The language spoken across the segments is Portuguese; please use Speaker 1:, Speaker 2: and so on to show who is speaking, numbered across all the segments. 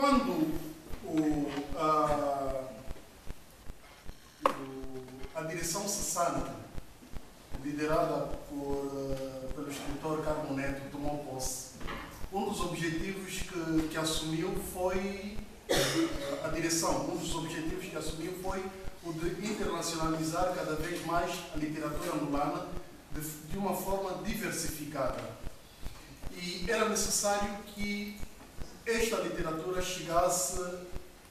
Speaker 1: quando a direção cessante, liderada pelo escritor Carmo Neto, tomou posse, um dos objetivos que assumiu foi a direção, um dos objetivos que assumiu foi o de internacionalizar cada vez mais a literatura angolana de uma forma diversificada. E era necessário que esta literatura chegasse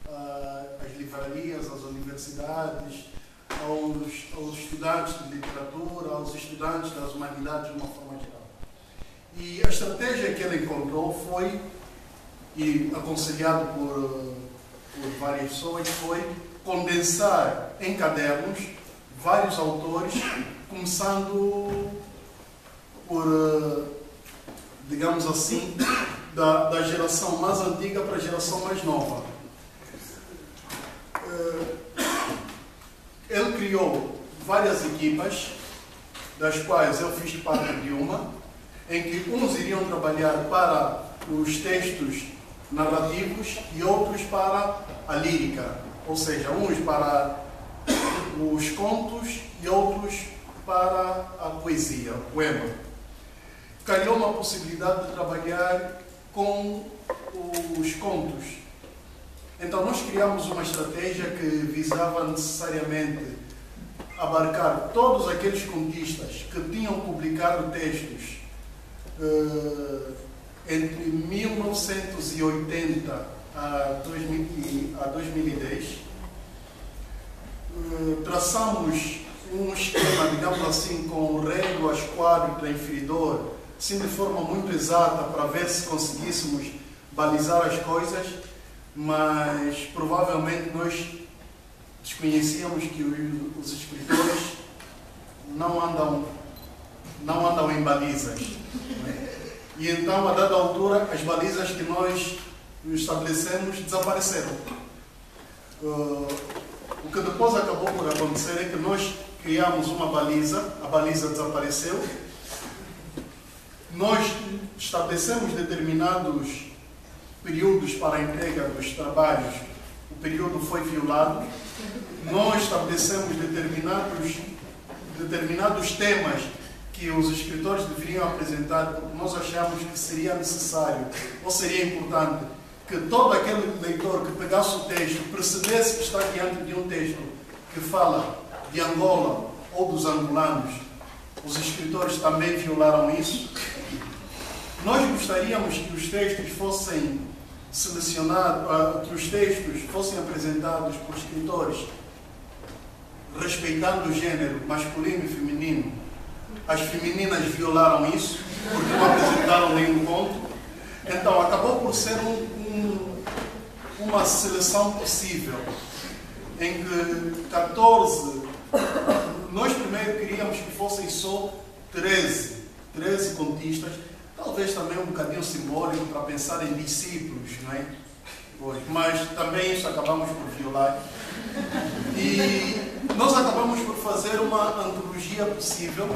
Speaker 1: às livrarias, às universidades, aos estudantes de literatura, aos estudantes das humanidades de uma forma geral. E a estratégia que ele encontrou foi, e aconselhado por várias pessoas, foi condensar em cadernos vários autores, começando por, digamos assim, da geração mais antiga para a geração mais nova. Ele criou várias equipas, das quais eu fiz parte de uma, em que uns iriam trabalhar para os textos narrativos e outros para a lírica, ou seja, uns para os contos e outros para a poesia, o poema. Calhou uma possibilidade de trabalhar com os contos. Então nós criamos uma estratégia que visava necessariamente abarcar todos aqueles contistas que tinham publicado textos entre 1980 a 2010. Traçamos um esquema, digamos assim, com réguas, quadro, transferidor, assim de forma muito exata, para ver se conseguíssemos balizar as coisas, mas provavelmente nós desconhecíamos que os escritores não andam em balizas. E então, a dada altura, as balizas que nós estabelecemos desapareceram. O que depois acabou por acontecer é que nós criamos uma baliza, a baliza desapareceu, nós estabelecemos determinados períodos para a entrega dos trabalhos, o período foi violado, nós estabelecemos determinados temas que os escritores deveriam apresentar, porque nós achamos que seria necessário, ou seria importante, que todo aquele leitor que pegasse o texto percebesse que está diante de um texto que fala de Angola ou dos angolanos. Os escritores também violaram isso. Nós gostaríamos que os textos fossem selecionados, que os textos fossem apresentados por escritores respeitando o gênero masculino e feminino. As femininas violaram isso, porque não apresentaram nenhum conto. Então, acabou por ser uma seleção possível, em que 14... Nós primeiro queríamos que fossem só 13 contistas, talvez também um bocadinho simbólico para pensar em discípulos, não é? Mas também isso acabamos por violar. E nós acabamos por fazer uma antologia possível,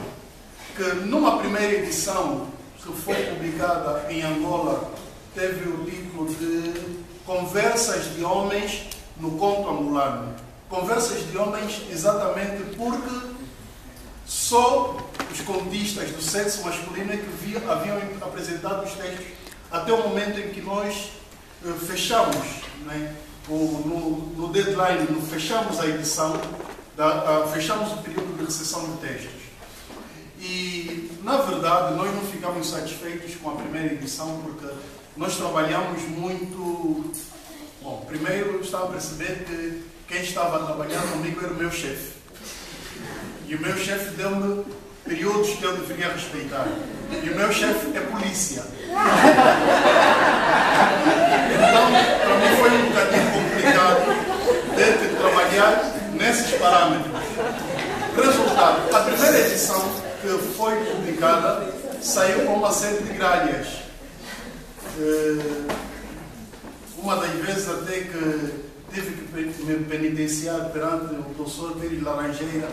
Speaker 1: que numa primeira edição, que foi publicada em Angola, teve o título de Conversas de Homens no Conto Angolano. Conversas de homens exatamente porque só os contistas do sexo masculino é que haviam apresentado os textos até o momento em que nós fechamos, né? No deadline, fechamos a edição, fechamos o período de recepção de textos. E, na verdade, nós não ficamos satisfeitos com a primeira edição porque nós trabalhamos muito... Bom, primeiro estava a perceber que quem estava a trabalhar comigo era o meu chefe. E o meu chefe deu-me períodos que eu deveria respeitar. E o meu chefe é polícia. Então, para mim foi um bocadinho complicado ter que trabalhar nesses parâmetros. Resultado, a primeira edição que foi publicada saiu com uma série de gralhas. Uma das vezes até que tive que me penitenciar perante o professor Pires Laranjeira,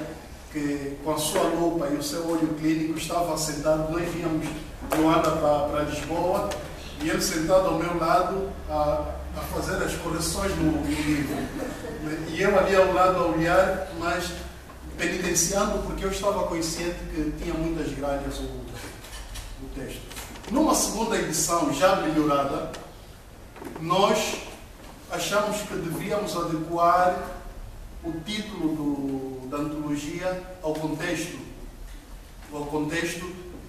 Speaker 1: que com a sua lupa e o seu olho clínico estava sentado. Nós víamos Luanda para Lisboa e ele sentado ao meu lado a fazer as correções no livro. E eu ali ao lado a olhar, mas penitenciando, porque eu estava consciente que tinha muitas gralhas o texto. Numa segunda edição, já melhorada, nós achamos que devíamos adequar o título da antologia ao contexto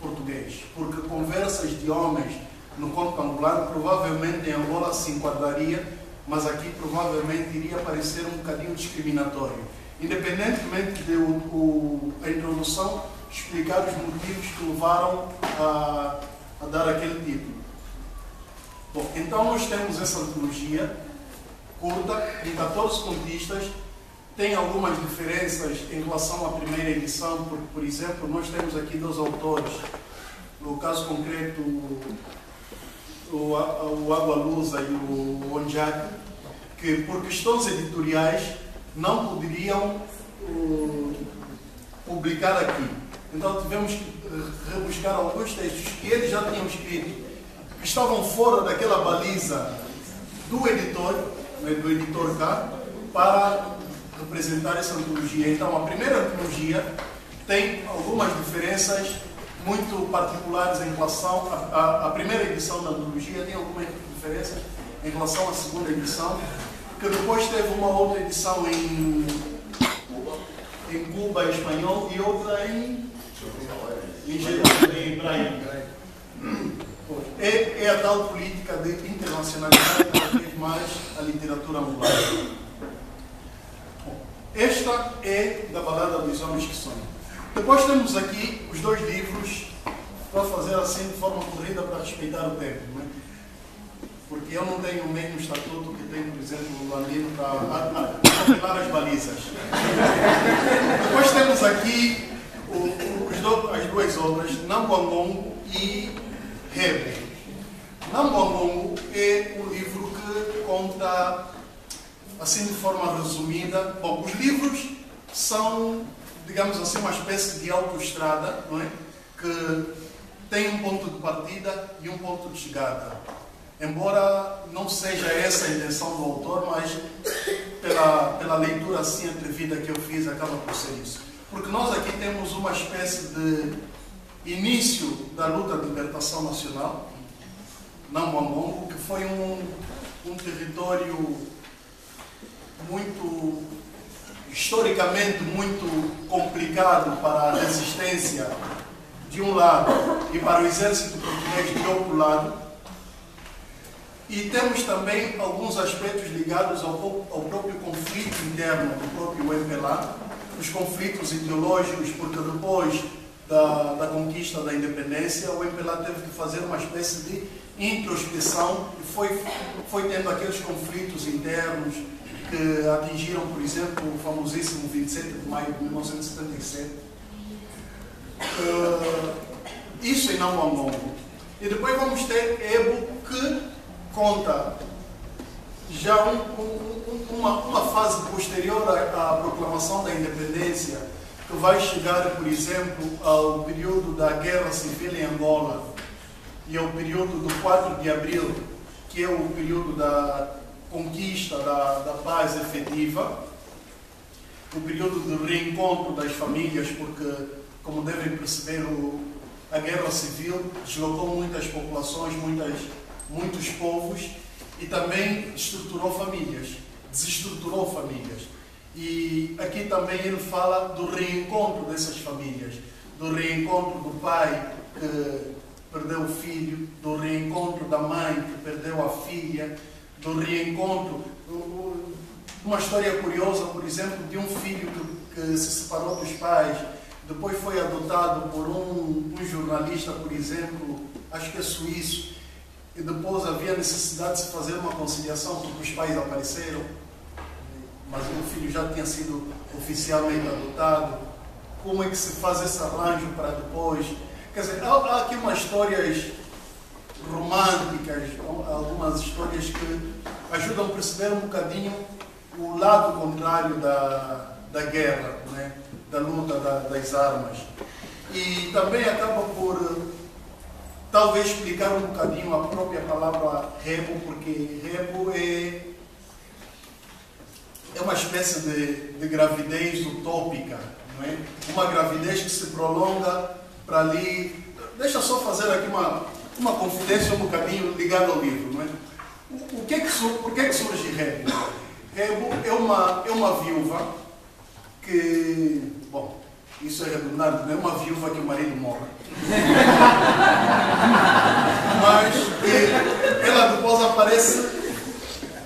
Speaker 1: português, porque conversas de homens no conto angolano provavelmente em Angola se enquadraria, mas aqui provavelmente iria parecer um bocadinho discriminatório, independentemente de a introdução explicar os motivos que levaram a dar aquele título. Bom, então nós temos essa antologia curta, em 14 contistas. Tem algumas diferenças em relação à primeira edição, porque, por exemplo, nós temos aqui 2 autores, no caso concreto o Água Lusa e o Onjak, que por questões editoriais não poderiam publicar aqui. Então tivemos que rebuscar alguns textos que eles já tinham escrito, que estavam fora daquela baliza do editor K, para representar essa antologia. Então, a primeira antologia tem algumas diferenças muito particulares em relação à primeira edição da antologia, tem algumas diferenças em relação à segunda edição, que depois teve uma outra edição em Cuba, em espanhol, e outra em Braille. É a tal política de internacionalizar cada vez mais a literatura angolana. Esta é da Balada dos Homens que Sonham. Depois temos aqui os 2 livros, para fazer assim de forma corrida para respeitar o tempo, não é? Porque eu não tenho o mesmo estatuto que tem, por exemplo, o Landino para afilar as balizas. Depois temos aqui as 2 obras, Nambuangongo e Rebe. Nambuangongo é um livro que conta, assim de forma resumida, bom, os livros são, digamos assim, uma espécie de autoestrada, não é? Que tem um ponto de partida e um ponto de chegada. Embora não seja essa a intenção do autor, mas pela leitura assim atrevida que eu fiz, acaba por ser isso. Porque nós aqui temos uma espécie de início da luta de libertação nacional, Nambuangongo, que foi um território muito, historicamente muito complicado para a resistência de um lado e para o exército português de outro lado. E temos também alguns aspectos ligados ao próprio conflito interno do próprio MPLA, os conflitos ideológicos, porque depois da conquista da independência, o MPLA teve que fazer uma espécie de introspecção e foi tendo aqueles conflitos internos que atingiram, por exemplo, o famosíssimo 27 de maio de 1977. Isso em Nambuangongo. E depois vamos ter Ebo, que conta já uma fase posterior à proclamação da independência, que vai chegar, por exemplo, ao período da Guerra Civil em Angola e ao período do 4 de abril, que é o período da conquista da paz efetiva, o período de reencontro das famílias, porque, como devem perceber, a Guerra Civil deslocou muitas populações, muitos povos, e também desestruturou famílias. E aqui também ele fala do reencontro dessas famílias, do reencontro do pai que perdeu o filho, do reencontro da mãe que perdeu a filha, do reencontro. Uma história curiosa, por exemplo, de um filho que se separou dos pais, depois foi adotado por um jornalista, por exemplo, acho que é suíço, e depois havia necessidade de se fazer uma conciliação porque os pais apareceram, mas o filho já tinha sido oficialmente adotado. Como é que se faz esse arranjo para depois? Quer dizer, há aqui umas histórias românticas, algumas histórias que ajudam a perceber um bocadinho o lado contrário da guerra, né? Da luta das armas. E também acaba por talvez explicar um bocadinho a própria palavra rebo, porque rebo é uma espécie de gravidez utópica, não é? Uma gravidez que se prolonga para ali. Deixa só fazer aqui uma confidência um bocadinho ligada ao livro, não é? Por que surge rebo? Rebo é uma viúva que, bom, isso é redundante, não é uma viúva que o marido morre. Mas ela depois aparece,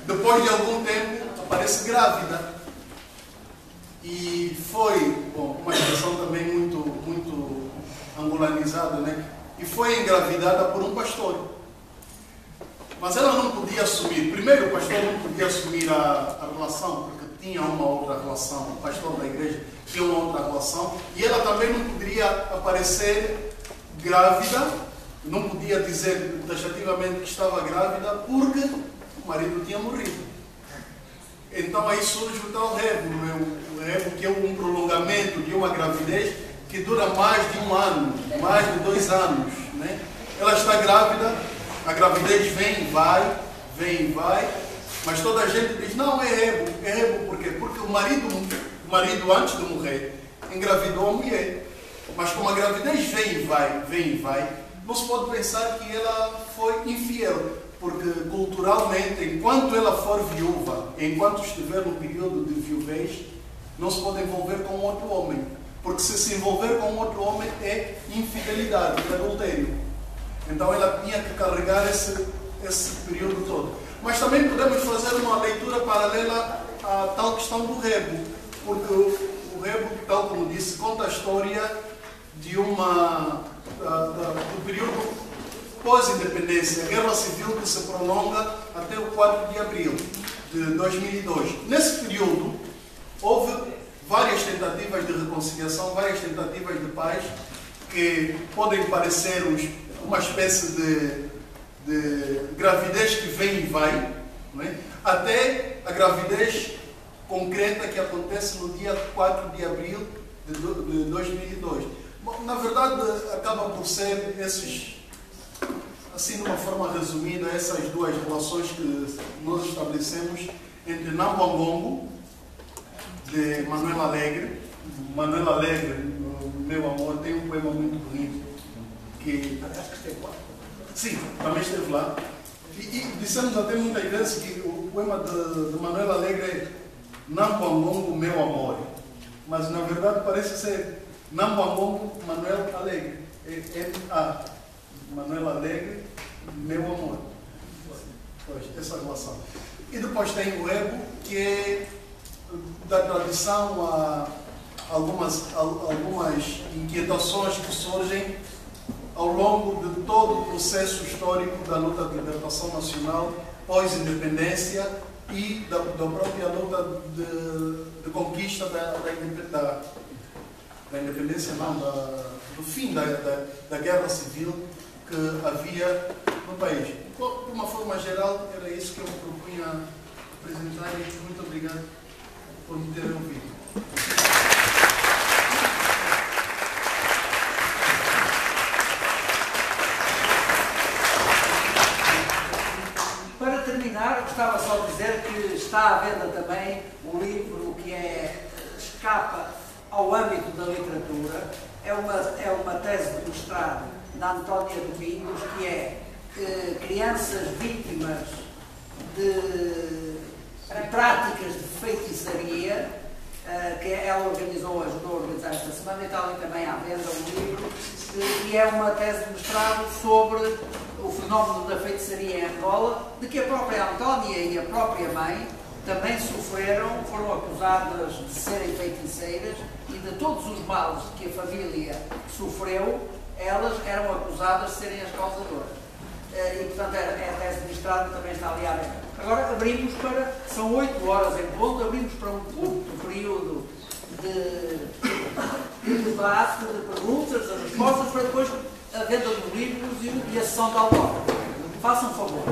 Speaker 1: depois de algum tempo, aparece grávida. E foi, bom, uma expressão também muito angolanizada, né? E foi engravidada por um pastor. Mas ela não podia assumir. Primeiro, o pastor não podia assumir a relação, porque tinha uma outra relação. O pastor da igreja tinha uma outra relação. E ela também não poderia aparecer grávida, não podia dizer taxativamente que estava grávida, porque o marido tinha morrido. Então aí surge o tal rebo, o rebo que é um prolongamento de uma gravidez que dura mais de 1 ano, mais de 2 anos, né? Ela está grávida, a gravidez vem e vai, mas toda a gente diz, não, é rebo por quê? Porque o marido antes de morrer engravidou a mulher, mas como a gravidez vem e vai, não se pode pensar que ela foi infiel. Porque culturalmente, enquanto ela for viúva, enquanto estiver no período de viuvez, não se pode envolver com outro homem. Porque se envolver com outro homem é infidelidade, é adultério. Então ela tinha que carregar esse período todo. Mas também podemos fazer uma leitura paralela à tal questão do rebo. Porque o rebo, tal como disse, conta a história de do período pós-independência, a guerra civil que se prolonga até o 4 de abril de 2002. Nesse período, houve várias tentativas de reconciliação, várias tentativas de paz, que podem parecer uma espécie de gravidez que vem e vai, não é? Até a gravidez concreta que acontece no dia 4 de abril de 2002. Bom, na verdade, acaba por ser assim, de uma forma resumida, essas duas relações que nós estabelecemos entre Nambangongo, de Manuel Alegre. Manuel Alegre, meu amor, tem um poema muito bonito, que acho que esteve lá. Sim, também esteve lá. E dissemos até muitas vezes que o poema de Manuel Alegre é Nambangongo, meu amor. Mas, na verdade, parece ser Nambangongo, Manuel Alegre. M-A. Manuel Alegre, meu amor. Pois, essa relação. E depois tem o rebo, que é da tradição a algumas inquietações que surgem ao longo de todo o processo histórico da luta de libertação nacional pós-independência e da própria luta de conquista da independência, não, do fim da guerra civil que havia no país. De uma forma geral, era isso que eu me propunha apresentar e muito obrigado por me terem ouvido.
Speaker 2: Para terminar, gostava só de dizer que está à venda também um livro que escapa ao âmbito da literatura. É uma tese de mestrado da Antónia Domingos, que é crianças vítimas de práticas de feitiçaria, que ela organizou, ajudou a organizar esta semana, e está ali também à venda um livro, que é uma tese de mestrado sobre o fenómeno da feitiçaria em Angola, de que a própria Antónia e a própria mãe também sofreram, foram acusadas de serem feiticeiras, e de todos os males que a família sofreu, elas eram acusadas de serem as causadoras. E, portanto, a tese de mestrado também está ali à venda. Agora abrimos são 8 horas em ponto, abrimos para um curto período de debate, de perguntas, de respostas, para depois a venda dos livros e a sessão de autógrafo. Façam um favor.